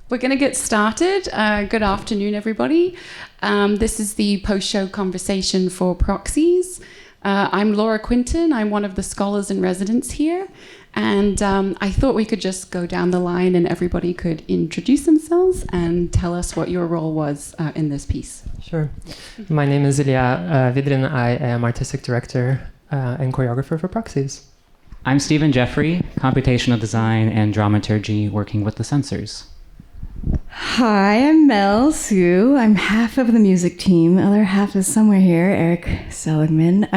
We're going to get started. Good afternoon, everybody. This is the post-show conversation for Proxies. I'm Laura Quinton. I'm one of the scholars in residence here. And I thought we could just go down the line and everybody could introduce themselves and tell us what your role was in this piece. Sure. My name is Ilya Vidrin. I am artistic director and choreographer for Proxies. I'm Steven Geofrey, computational design and dramaturgy, working with the sensors. Hi, I'm Mel Hsu. I'm half of the music team. The other half is somewhere here, Eric Seligman.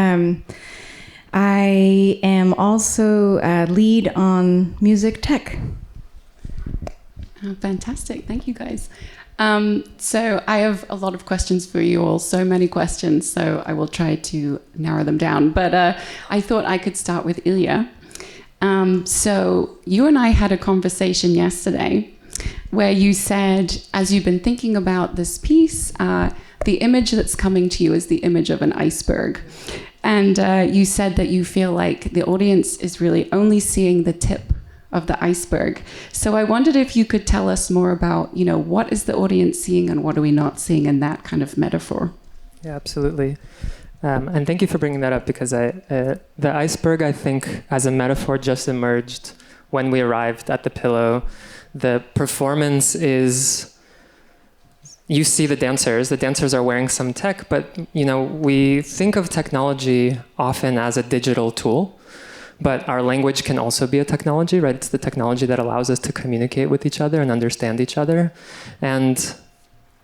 I am also lead on music tech. Oh, fantastic. Thank you, guys. So I have a lot of questions for you all, so many questions, so I will try to narrow them down. But I thought I could start with Ilya. So you and I had a conversation yesterday where you said, as you've been thinking about this piece, the image that's coming to you is the image of an iceberg. And you said that you feel like the audience is really only seeing the tip of the iceberg. So I wondered if you could tell us more about, what is the audience seeing and what are we not seeing in that kind of metaphor? Yeah, absolutely. And thank you for bringing that up, because the iceberg, I think, as a metaphor just emerged when we arrived at the pillow. The performance is, you see the dancers are wearing some tech, but we think of technology often as a digital tool, but our language can also be a technology, right? It's the technology that allows us to communicate with each other and understand each other. And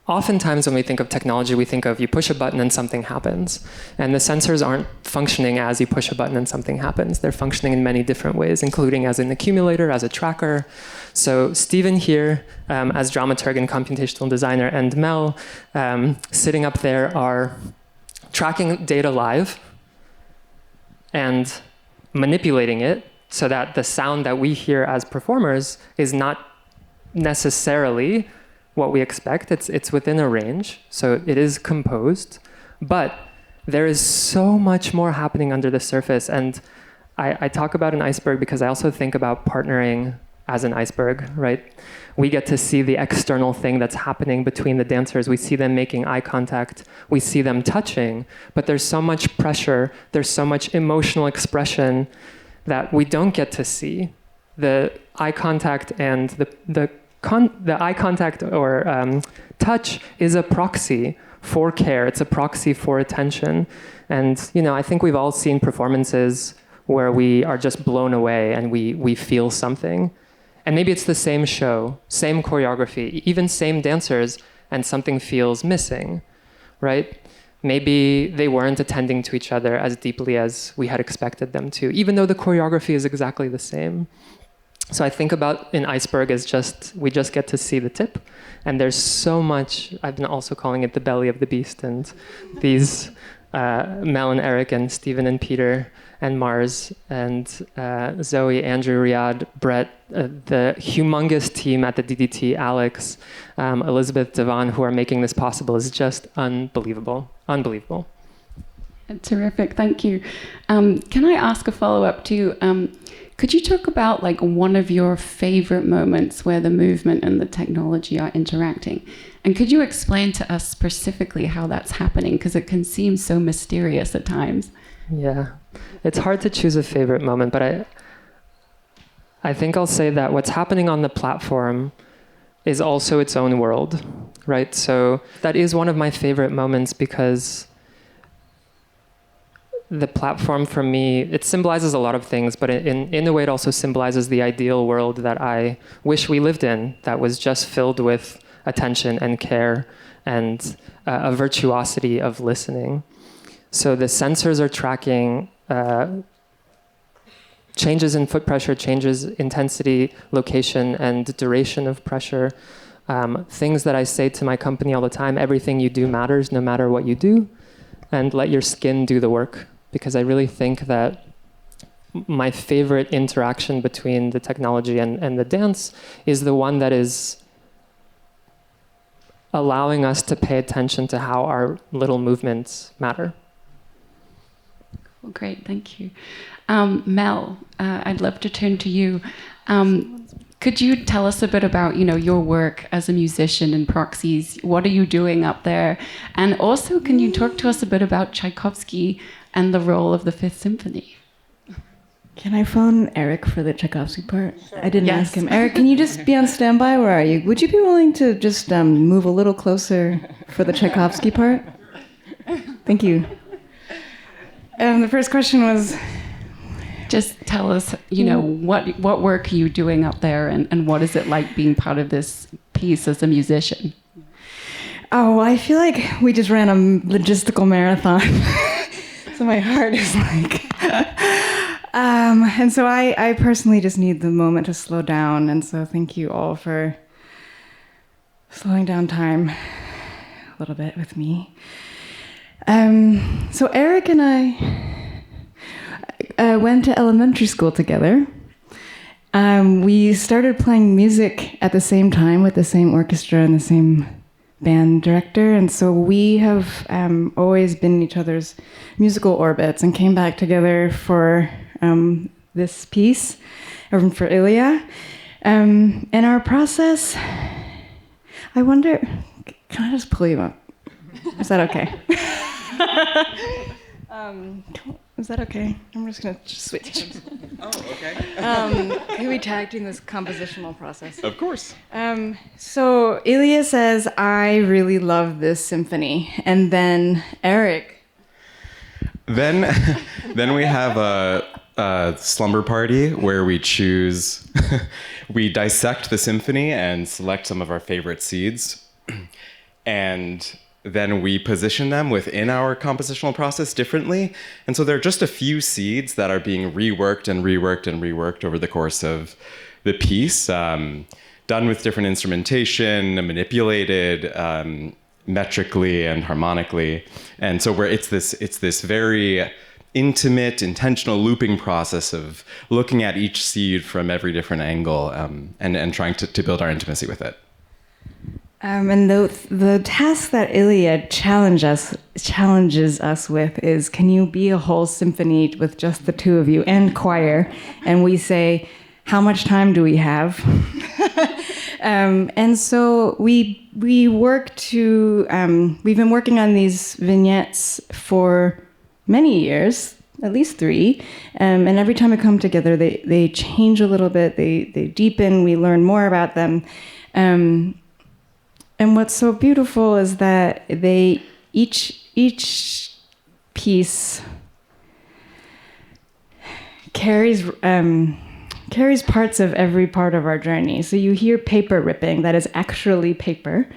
oftentimes when we think of technology, we think of you push a button and something happens. And the sensors aren't functioning as you push a button and something happens. They're functioning in many different ways, including as an accumulator, as a tracker. So Steven here, as dramaturg and computational designer, and Mel sitting up there are tracking data live and manipulating it so that the sound that we hear as performers is not necessarily what we expect. It's within a range, so it is composed, but there is so much more happening under the surface. And I talk about an iceberg because I also think about partnering as an iceberg, right? We get to see the external thing that's happening between the dancers. We see them making eye contact. We see them touching, but there's so much pressure. There's so much emotional expression that we don't get to see. The eye contact and the eye contact or touch is a proxy for care. It's a proxy for attention. And, I think we've all seen performances where we are just blown away and we feel something. And maybe it's the same show, same choreography, even same dancers, and something feels missing, right? Maybe they weren't attending to each other as deeply as we had expected them to, even though the choreography is exactly the same. So I think about an iceberg as we just get to see the tip, and there's so much. I've been also calling it the belly of the beast, and these Mel and Eric and Steven and Peter and Mars and Zoe, Andrew, Riyadh, Brett, the humongous team at the DDT, Alex, Elizabeth, Devon, who are making this possible is just unbelievable. Unbelievable. Terrific, thank you. Can I ask a follow-up too? Could you talk about one of your favorite moments where the movement and the technology are interacting? And could you explain to us specifically how that's happening? Because it can seem so mysterious at times. Yeah, it's hard to choose a favorite moment, but I think I'll say that what's happening on the platform is also its own world, right? So that is one of my favorite moments because the platform for me, it symbolizes a lot of things, but in a way it also symbolizes the ideal world that I wish we lived in, that was just filled with attention and care and a virtuosity of listening. So the sensors are tracking changes in foot pressure, changes intensity, location, and duration of pressure. Things that I say to my company all the time: everything you do matters no matter what you do, and let your skin do the work. Because I really think that my favorite interaction between the technology and the dance is the one that is allowing us to pay attention to how our little movements matter. Well, great, thank you. Mel, I'd love to turn to you. Could you tell us a bit about, your work as a musician in Proxies? What are you doing up there? And also, can you talk to us a bit about Tchaikovsky and the role of the Fifth Symphony? Can I phone Eric for the Tchaikovsky part? Sure. I didn't ask him. Eric, can you just be on standby? Where are you? Would you be willing to just move a little closer for the Tchaikovsky part? Thank you. The first question was... Just tell us, what work are you doing up there, and what is it like being part of this piece as a musician? Oh, I feel like we just ran a logistical marathon. So my heart is like... and so I personally just need the moment to slow down. And so thank you all for slowing down time a little bit with me. So Eric and I went to elementary school together. We started playing music at the same time with the same orchestra and the same band director. And so we have always been in each other's musical orbits and came back together for this piece, for Ilya. And our process, I wonder, can I just pull you up? Is that okay? Is that okay? I'm just going to switch. Oh, okay. Can we tag team this compositional process? Of course. So Ilya says, I really love this symphony. And then Eric. Then we have a slumber party where we choose, we dissect the symphony and select some of our favorite seeds. And then we position them within our compositional process differently. And so there are just a few seeds that are being reworked and reworked and reworked over the course of the piece, done with different instrumentation, manipulated metrically and harmonically. And so it's this very intimate, intentional looping process of looking at each seed from every different angle and trying to build our intimacy with it. And the task that Ilya challenges us with is, can you be a whole symphony with just the two of you and choir? And we say, how much time do we have? And so we work to, we've been working on these vignettes for many years, at least 3. And every time we come together, they change a little bit, they deepen, we learn more about them. And what's so beautiful is that each piece carries parts of every part of our journey. So you hear paper ripping, that is actually paper.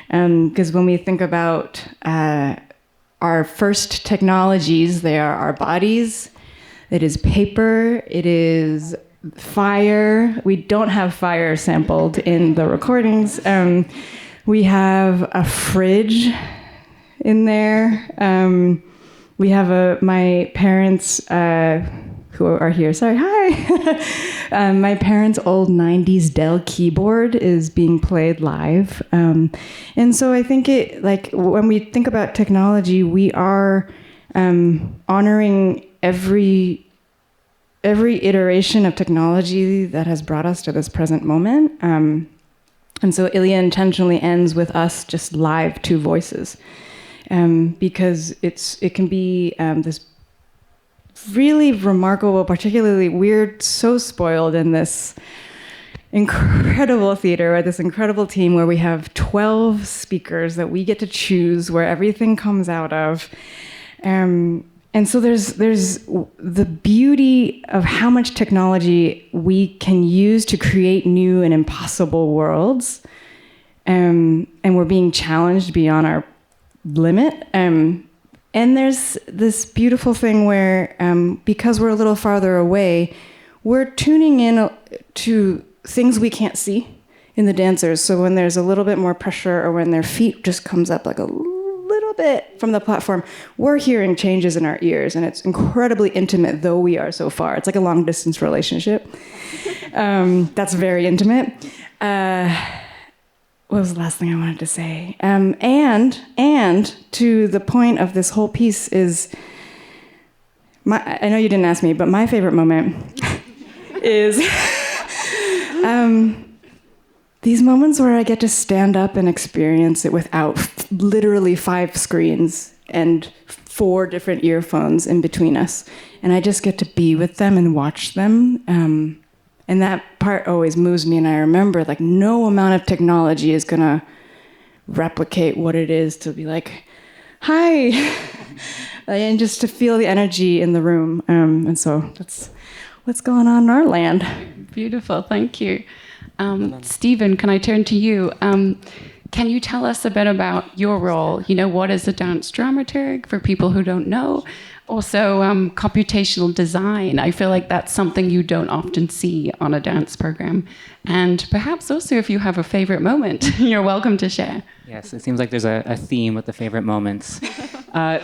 Because when we think about our first technologies, they are our bodies, it is paper, it is fire. We don't have fire sampled in the recordings. We have a fridge in there. We have my parents, who are here, sorry, hi. My parents' old 90s Dell keyboard is being played live. And so I think when we think about technology, we are honoring every iteration of technology that has brought us to this present moment. And so Ilya intentionally ends with us just live 2 voices, because it can be this really remarkable, particularly we're so spoiled in this incredible theater, or this incredible team where we have 12 speakers that we get to choose where everything comes out of. And so there's the beauty of how much technology we can use to create new and impossible worlds. And we're being challenged beyond our limit. And there's this beautiful thing where, because we're a little farther away, we're tuning in to things we can't see in the dancers. So when there's a little bit more pressure, or when their feet just comes up like a little bit from the platform, we're hearing changes in our ears, and it's incredibly intimate, though we are so far. It's like a long distance relationship. That's very intimate. What was the last thing I wanted to say? And to the point of this whole piece is, I know you didn't ask me, but my favorite moment is These moments where I get to stand up and experience it without literally 5 screens and 4 different earphones in between us. And I just get to be with them and watch them. And that part always moves me. And I remember, like, no amount of technology is going to replicate what it is to be like, hi, and just to feel the energy in the room. And so that's what's going on in our land. Beautiful, thank you. Steven, can I turn to you? Can you tell us a bit about your role? You know, what is a dance dramaturg for people who don't know? Also, computational design. I feel like that's something you don't often see on a dance program. And perhaps also, if you have a favorite moment, you're welcome to share. Yes, it seems like there's a theme with the favorite moments.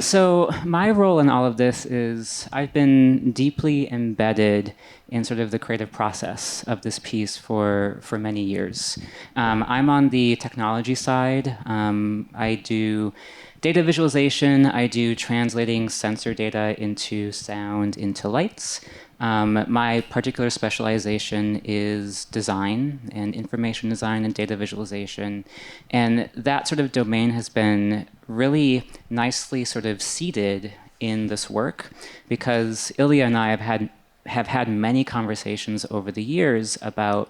So my role in all of this is I've been deeply embedded in sort of the creative process of this piece for many years. I'm on the technology side. I do data visualization. I do translating sensor data into sound, into lights. My particular specialization is design and information design and data visualization. And that sort of domain has been really nicely sort of seated in this work because Ilya and I have had many conversations over the years about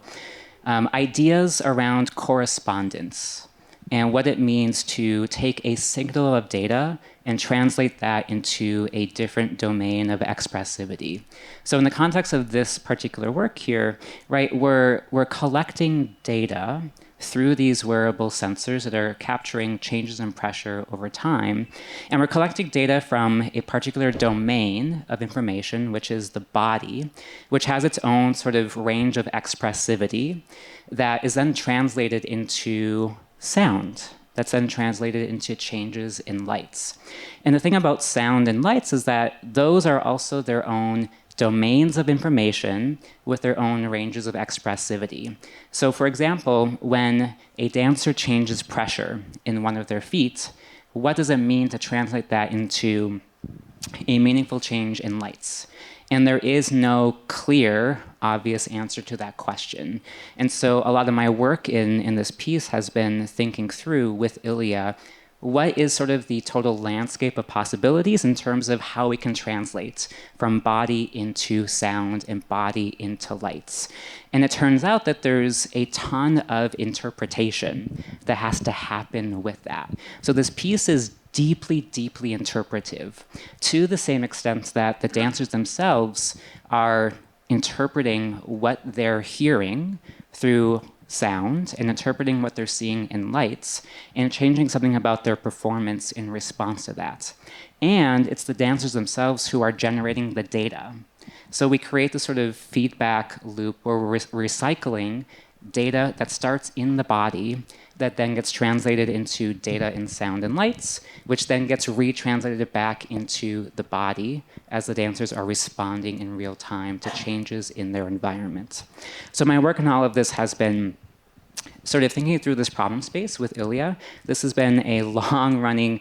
ideas around correspondence and what it means to take a signal of data and translate that into a different domain of expressivity. So in the context of this particular work here, right, we're collecting data through these wearable sensors that are capturing changes in pressure over time. And we're collecting data from a particular domain of information, which is the body, which has its own sort of range of expressivity that is then translated into sound. That's then translated into changes in lights. And the thing about sound and lights is that those are also their own domains of information with their own ranges of expressivity. So for example, when a dancer changes pressure in one of their feet, what does it mean to translate that into a meaningful change in lights? And there is no clear, obvious answer to that question. And so a lot of my work in this piece has been thinking through with Ilya, what is sort of the total landscape of possibilities in terms of how we can translate from body into sound and body into lights. And it turns out that there's a ton of interpretation that has to happen with that. So this piece is deeply, deeply interpretive to the same extent that the dancers themselves are interpreting what they're hearing through sound and interpreting what they're seeing in lights and changing something about their performance in response to that. And it's the dancers themselves who are generating the data. So we create this sort of feedback loop where we're recycling data that starts in the body that then gets translated into data in sound and lights, which then gets retranslated back into the body as the dancers are responding in real time to changes in their environment. So my work in all of this has been sort of thinking through this problem space with Ilya. This has been a long-running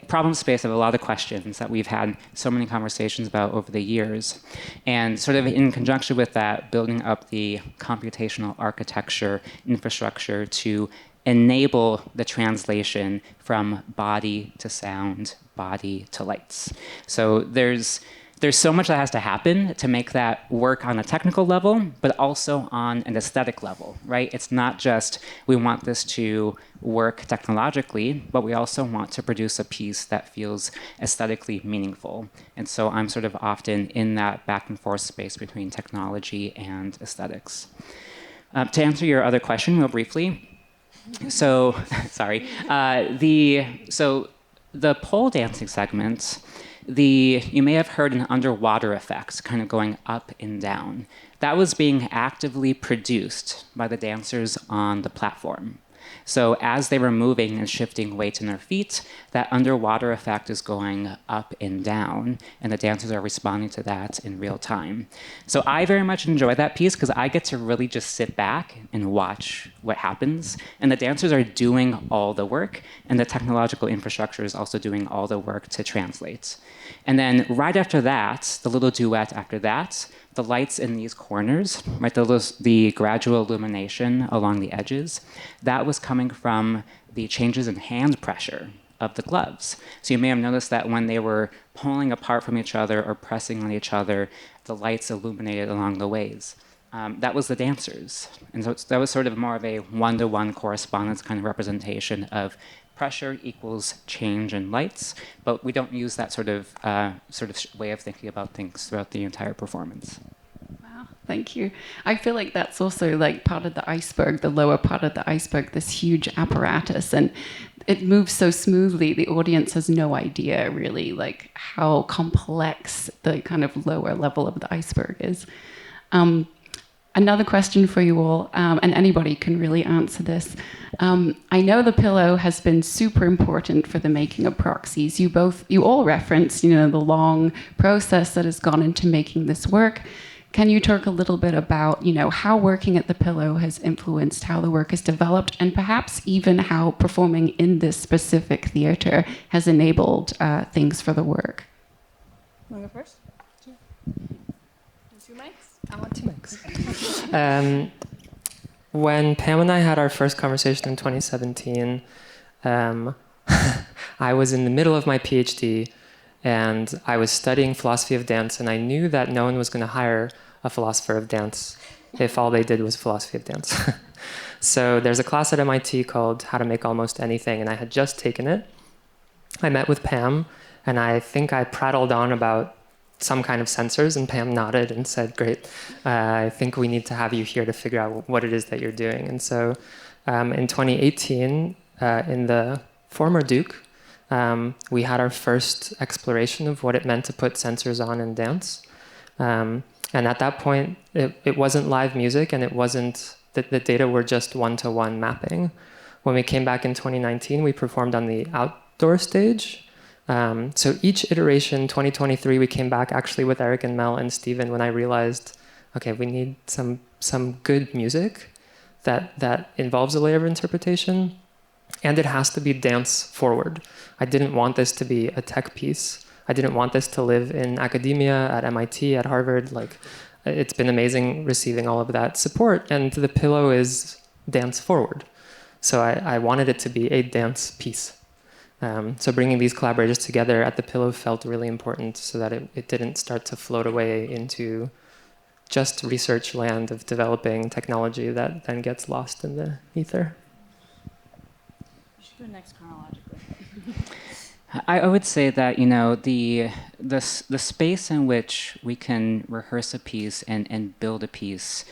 problem space of a lot of questions that we've had so many conversations about over the years. And sort of in conjunction with that, building up the computational architecture infrastructure to enable the translation from body to sound, body to lights. So there's so much that has to happen to make that work on a technical level, but also on an aesthetic level, right? It's not just we want this to work technologically, but we also want to produce a piece that feels aesthetically meaningful. And so I'm sort of often in that back and forth space between technology and aesthetics. To answer your other question real briefly, so, sorry, the pole dancing segment, you may have heard an underwater effect kind of going up and down. That was being actively produced by the dancers on the platform. So as they were moving and shifting weight in their feet, that underwater effect is going up and down, and the dancers are responding to that in real time. So I very much enjoy that piece because I get to really just sit back and watch what happens, and the dancers are doing all the work, and the technological infrastructure is also doing all the work to translate. And then right after that, the little duet after that, the lights in these corners, right, the gradual illumination along the edges, that was coming from the changes in hand pressure of the gloves. So you may have noticed that when they were pulling apart from each other or pressing on each other, the lights illuminated along the ways. That was the dancers. And so that was sort of more of a one-to-one correspondence kind of representation of pressure equals change in lights, but we don't use that sort of way of thinking about things throughout the entire performance. Wow, thank you. I feel like that's also like part of the iceberg, the lower part of the iceberg, this huge apparatus, and it moves so smoothly, the audience has no idea really like how complex the kind of lower level of the iceberg is. Another question for you all, and anybody can really answer this. I know the pillow has been super important for the making of Proxies. You all referenced, the long process that has gone into making this work. Can you talk a little bit about, how working at the pillow has influenced how the work is developed, and perhaps even how performing in this specific theater has enabled things for the work? Want to go first? Sure. 2 mics? I want 2 mics. When Pam and I had our first conversation in 2017, I was in the middle of my PhD, and I was studying philosophy of dance, and I knew that no one was going to hire a philosopher of dance if all they did was philosophy of dance. So there's a class at MIT called How to Make Almost Anything, and I had just taken it. I met with Pam, and I think I prattled on about some kind of sensors, and Pam nodded and said, great, I think we need to have you here to figure out what it is that you're doing. And so in 2018, in the former Duke, we had our first exploration of what it meant to put sensors on in dance. And at that point, it wasn't live music, and it wasn't, the data were just one-to-one mapping. When we came back in 2019, we performed on the outdoor stage. So each iteration, 2023, we came back actually with Eric and Mel and Steven when I realized, okay, we need some good music that involves a layer of interpretation, and it has to be dance forward. I didn't want this to be a tech piece. I didn't want this to live in academia, at MIT, at Harvard. Like, it's been amazing receiving all of that support, and the pillow is dance forward. So I wanted it to be a dance piece. So bringing these collaborators together at the pillow felt really important so that it didn't start to float away into just research land of developing technology that then gets lost in the ether. You should go next chronologically. I would say that, the space in which we can rehearse a piece and build a piece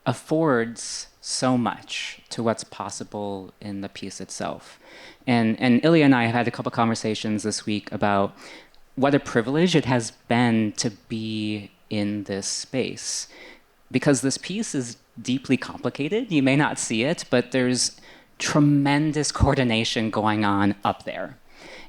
affords so much to what's possible in the piece itself. And Ilya and I have had a couple conversations this week about what a privilege it has been to be in this space. Because this piece is deeply complicated. You may not see it, but there's tremendous coordination going on up there.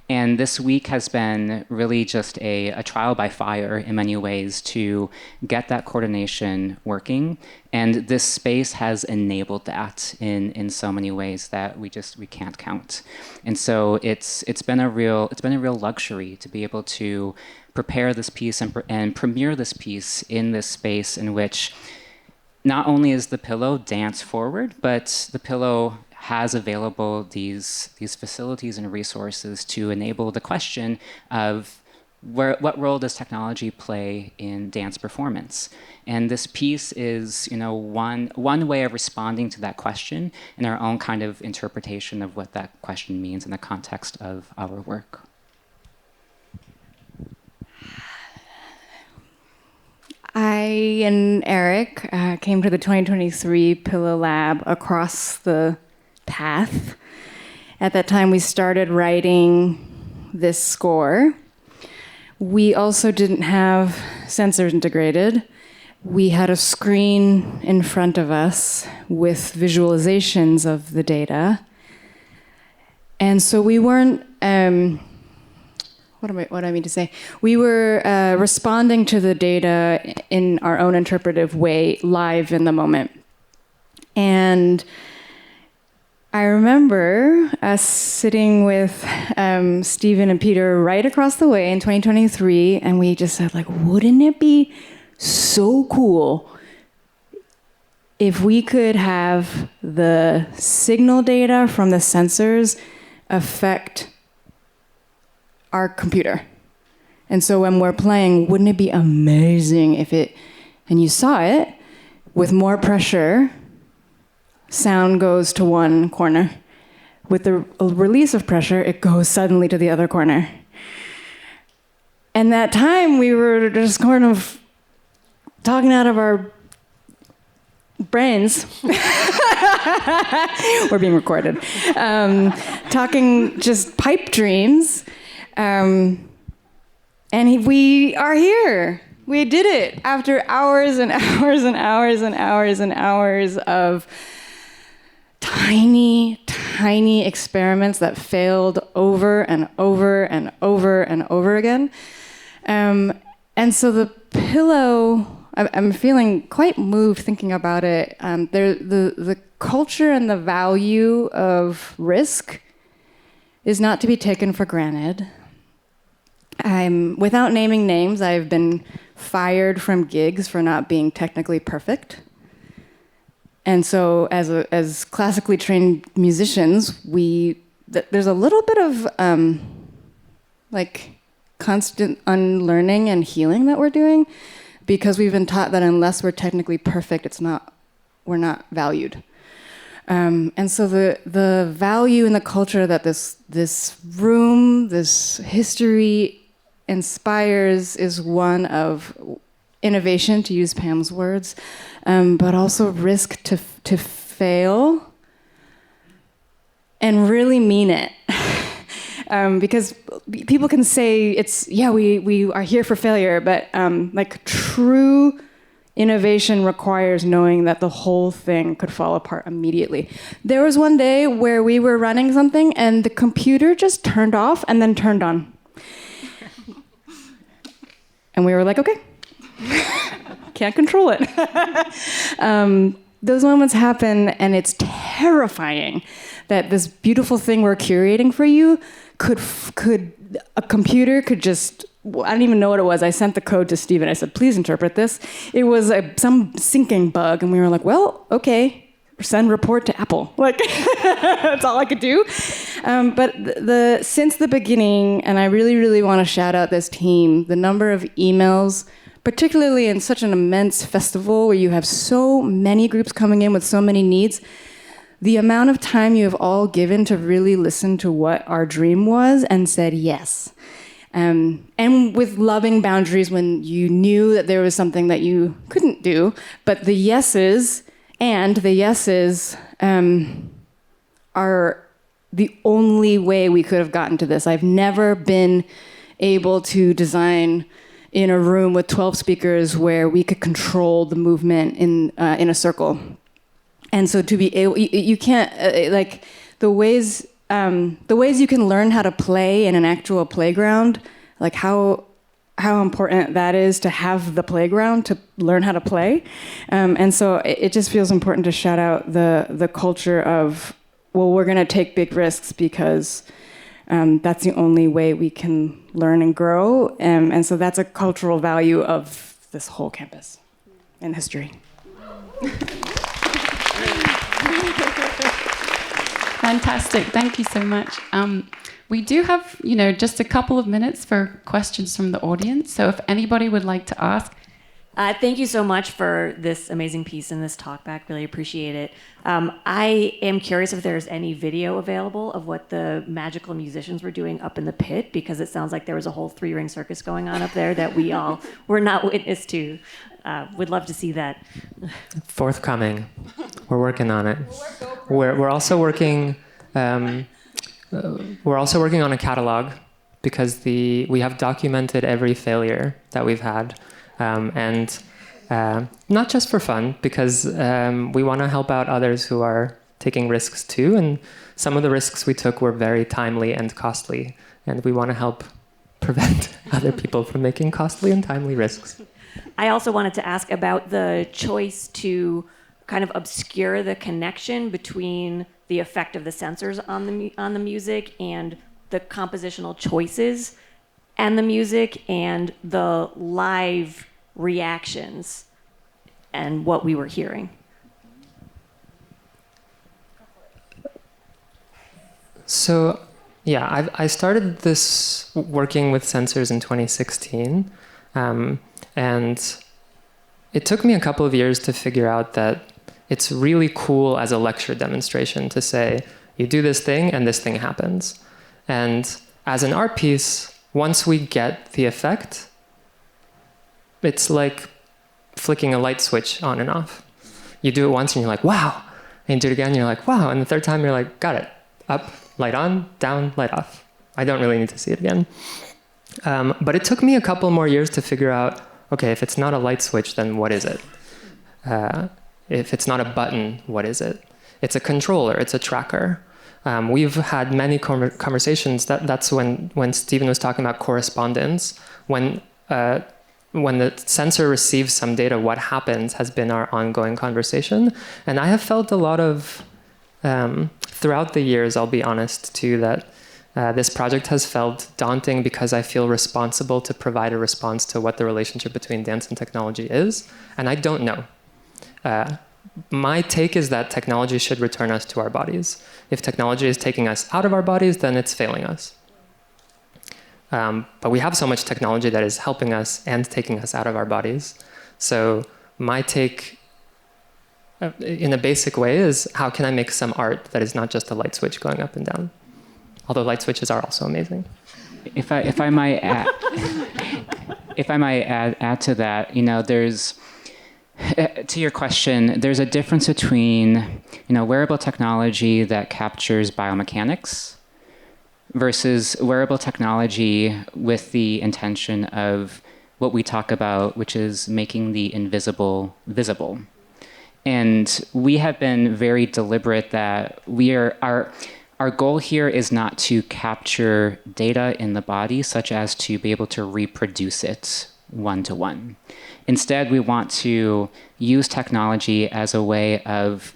And this week has been really just a trial by fire in many ways to get that coordination working. And this space has enabled that in so many ways that we can't count. And so it's been a real luxury to be able to prepare this piece and premiere this piece in this space in which not only is the pillow dance forward, but the pillow has available these facilities and resources to enable the question of what role does technology play in dance performance? And this piece is, one way of responding to that question and our own kind of interpretation of what that question means in the context of our work. I and Eric came to the 2023 Pillow Lab across the path. At that time, we started writing this score. We also didn't have sensors integrated. We had a screen in front of us with visualizations of the data. And so we weren't, what do I mean to say? We were responding to the data in our own interpretive way, live in the moment. And I remember us sitting with Steven and Peter right across the way in 2023, and we just said, wouldn't it be so cool if we could have the signal data from the sensors affect our computer. And so when we're playing, wouldn't it be amazing if it, and you saw it, with more pressure, sound goes to one corner. With the release of pressure, it goes suddenly to the other corner. And that time we were just kind of talking out of our brains. We're being recorded. Talking just pipe dreams. And we are here. We did it after hours and hours and hours and hours and hours of tiny, tiny experiments that failed over and over and over and over again. And so the pillow, I'm feeling quite moved thinking about it. The culture and the value of risk is not to be taken for granted. Without naming names, I've been fired from gigs for not being technically perfect. And so as classically trained musicians, there's a little bit of constant unlearning and healing that we're doing, because we've been taught that unless we're technically perfect, we're not valued. And so the value in the culture that this room, this history inspires is one of innovation, to use Pam's words, but also risk to fail and really mean it. Because people can say we are here for failure, but true innovation requires knowing that the whole thing could fall apart immediately. There was one day where we were running something and the computer just turned off and then turned on. And we were like, okay, can't control it. Those moments happen, and it's terrifying that this beautiful thing we're curating for you a computer could just, I don't even know what it was. I sent the code to Steven. I said, please interpret this. It was some syncing bug, and we were like, well, okay, send report to Apple. That's all I could do. But since the beginning, and I really, really want to shout out this team, the number of emails, particularly in such an immense festival where you have so many groups coming in with so many needs, the amount of time you have all given to really listen to what our dream was and said yes. And with loving boundaries when you knew that there was something that you couldn't do, but the yeses are the only way we could have gotten to this. I've never been able to design in a room with 12 speakers where we could control the movement in a circle. And so to be able, you can't, the ways you can learn how to play in an actual playground, like how important that is to have the playground to learn how to play. And so it just feels important to shout out the culture of, well, we're going to take big risks because that's the only way we can learn and grow. And so that's a cultural value of this whole campus and history. Fantastic. Thank you so much. We do have, just a couple of minutes for questions from the audience. So if anybody would like to ask. Thank you so much for this amazing piece and this talk back. Really appreciate it. I am curious if there's any video available of what the magical musicians were doing up in the pit, because it sounds like there was a whole three-ring circus going on up there that we all were not witness to. Would love to see that. Forthcoming. We're working on it. We're also working. We're also working on a catalog, because we have documented every failure that we've had, and not just for fun, because we want to help out others who are taking risks too. And some of the risks we took were very timely and costly, and we want to help prevent other people from making costly and timely risks. I also wanted to ask about the choice to kind of obscure the connection between the effect of the sensors on the music and the compositional choices and the music and the live reactions and what we were hearing? So, yeah, I started this working with sensors in 2016, and it took me a couple of years to figure out that it's really cool as a lecture demonstration to say, you do this thing and this thing happens. And as an art piece, once we get the effect, it's like flicking a light switch on and off. You do it once and you're like, wow. And you do it again and you're like, wow. And the third time you're like, got it. Up, light on, down, light off. I don't really need to see it again. But it took me a couple more years to figure out, okay, if it's not a light switch, then what is it? If it's not a button, what is it? It's a controller, it's a tracker. We've had many conversations. That's when Steven was talking about correspondence. When the sensor receives some data, what happens has been our ongoing conversation. And I have felt a lot of, throughout the years, I'll be honest too, that this project has felt daunting because I feel responsible to provide a response to what the relationship between dance and technology is. And I don't know. My take is that technology should return us to our bodies. If technology is taking us out of our bodies, then it's failing us. But we have so much technology that is helping us and taking us out of our bodies. So my take, in a basic way, is how can I make some art that is not just a light switch going up and down? Although light switches are also amazing. If I might add, add to that, there's, to your question, there's a difference between, wearable technology that captures biomechanics versus wearable technology with the intention of what we talk about, which is making the invisible visible. And we have been very deliberate that our goal here is not to capture data in the body such as to be able to reproduce it one-to-one. Instead, we want to use technology as a way of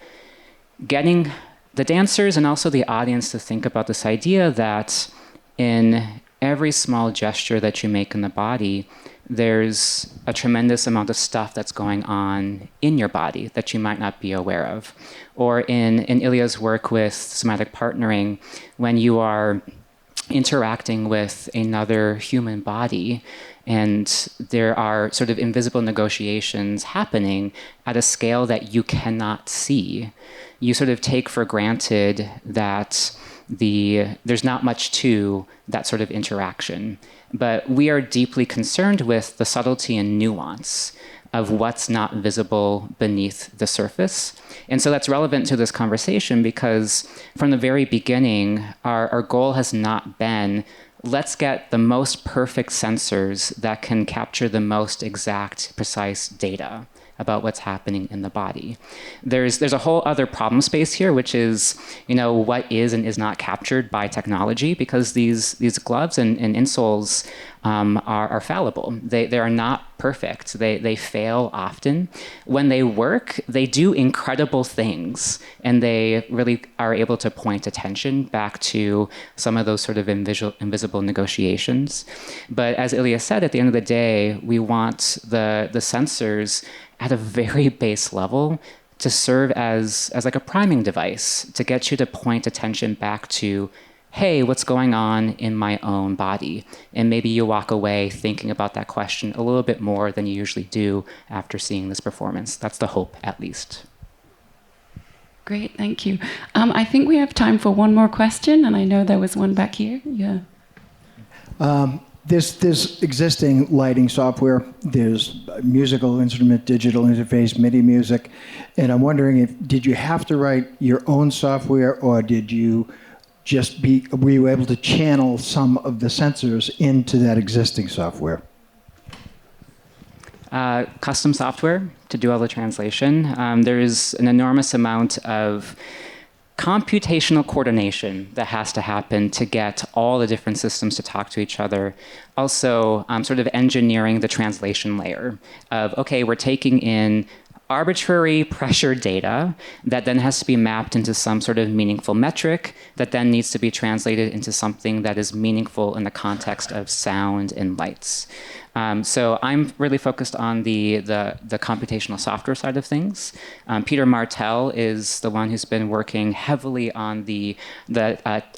getting the dancers and also the audience to think about this idea that in every small gesture that you make in the body, there's a tremendous amount of stuff that's going on in your body that you might not be aware of. Or in Ilya's work with somatic partnering, when you are interacting with another human body, and there are sort of invisible negotiations happening at a scale that you cannot see. You sort of take for granted that there's not much to that sort of interaction. But we are deeply concerned with the subtlety and nuance of what's not visible beneath the surface. And so that's relevant to this conversation because from the very beginning, our goal has not been let's get the most perfect sensors that can capture the most exact, precise data about what's happening in the body. There's a whole other problem space here, which is, what is and is not captured by technology, because these gloves and insoles are fallible. They are not perfect. They fail often. When they work, they do incredible things, and they really are able to point attention back to some of those sort of invisible negotiations. But as Ilya said, at the end of the day, we want the sensors at a very base level to serve as like a priming device to get you to point attention back to, hey, what's going on in my own body? And maybe you walk away thinking about that question a little bit more than you usually do after seeing this performance. That's the hope, at least. Great, thank you. I think we have time for one more question, and I know there was one back here. Yeah. There's existing lighting software. There's musical instrument, digital interface, MIDI music. And I'm wondering did you have to write your own software, or did you were you able to channel some of the sensors into that existing software? Custom software to do all the translation. There's an enormous amount of computational coordination that has to happen to get all the different systems to talk to each other. Also, sort of engineering the translation layer of, okay, we're taking in arbitrary pressure data that then has to be mapped into some sort of meaningful metric that then needs to be translated into something that is meaningful in the context of sound and lights. So I'm really focused on the computational software side of things. Peter Martell is the one who's been working heavily on the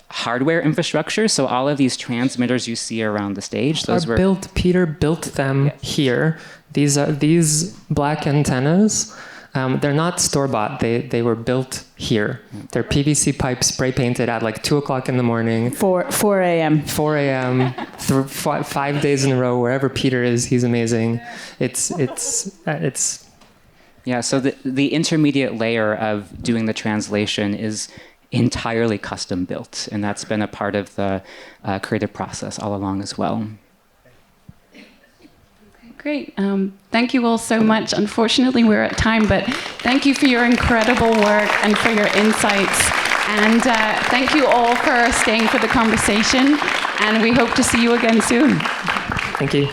hardware infrastructure. So all of these transmitters you see around the stage, those were built. Peter built them here. These black antennas. They're not store-bought. They were built here. They're PVC pipes spray painted at like 2 o'clock in the morning. 4 a.m. 4 a.m. through 5 days in a row. Wherever Peter is, he's amazing. It's yeah. So the intermediate layer of doing the translation is entirely custom built, and that's been a part of the creative process all along as well. Great. Thank you all so much. Unfortunately, we're at time, but thank you for your incredible work and for your insights. And thank you all for staying for the conversation. And we hope to see you again soon. Thank you.